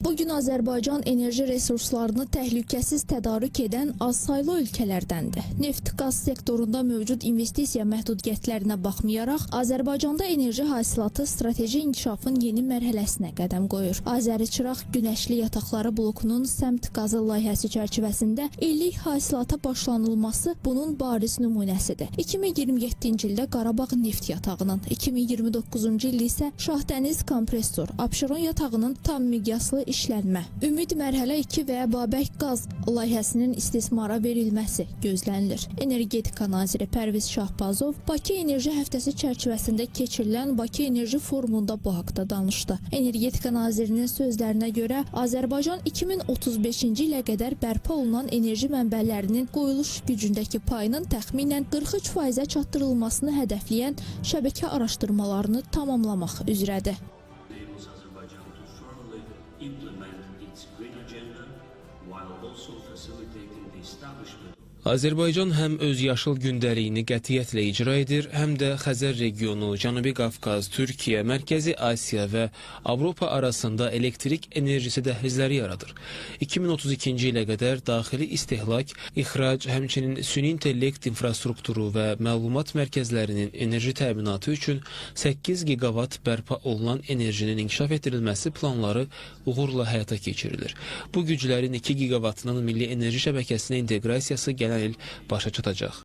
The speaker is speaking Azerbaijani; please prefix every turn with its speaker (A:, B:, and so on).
A: Bugün Azərbaycan enerji resurslarını təhlükəsiz tədarük edən az saylı ölkələrdəndir. Neft-qaz sektorunda mövcud investisiya məhdudiyyətlərinə baxmayaraq, Azərbaycanda enerji hasilatı strateji inkişafın yeni mərhələsinə qədəm qoyur. Azəriçıraq Günəşli Yataqları blokunun səmt qazı layihəsi çərçivəsində illik hasilata başlanılması bunun bariz nümunəsidir. 2027-ci ildə Qarabağ neft yatağının, 2029-cu il isə Şahdəniz kompresor, Abşeron yatağının tam miqyaslı işlənmə. Ümid mərhələ 2 və Babək qaz layihəsinin istismara verilməsi gözlənilir. Energetika naziri Pərviz Şahbazov Bakı Enerji Həftəsi çərçivəsində keçirilən Bakı Enerji Forumunda bu haqda danışdı. Energetika nazirinin sözlərinə görə Azərbaycan 2035-ci ilə qədər bərpa olunan enerji mənbələrinin qoyuluş gücündəki payının təxminən 43%-ə çatdırılmasını hədəfləyən şəbəkə araşdırmalarını tamamlamaq üzrədir.
B: Implement its green agenda while also facilitating the establishment.
C: Azərbaycan həm öz yaşıl gündəliyini qətiyyətlə icra edir, həm də Xəzər regionu, Cənubi Qafqaz, Türkiyə, Mərkəzi Asiya və Avropa arasında elektrik enerjisi dəhlizləri yaradır. 2032-ci ilə qədər daxili istehlak, ixrac, həmçinin süni intellekt infrastrukturu və məlumat mərkəzlərinin enerji təminatı üçün 8 gigavat bərpa olunan enerjinin inkişaf etdirilməsi planları uğurla həyata keçirilir. Bu güclərin 2 gigavatının milli enerji şəbəkəsinə inteqrasiyası gələn il başa çatacaq.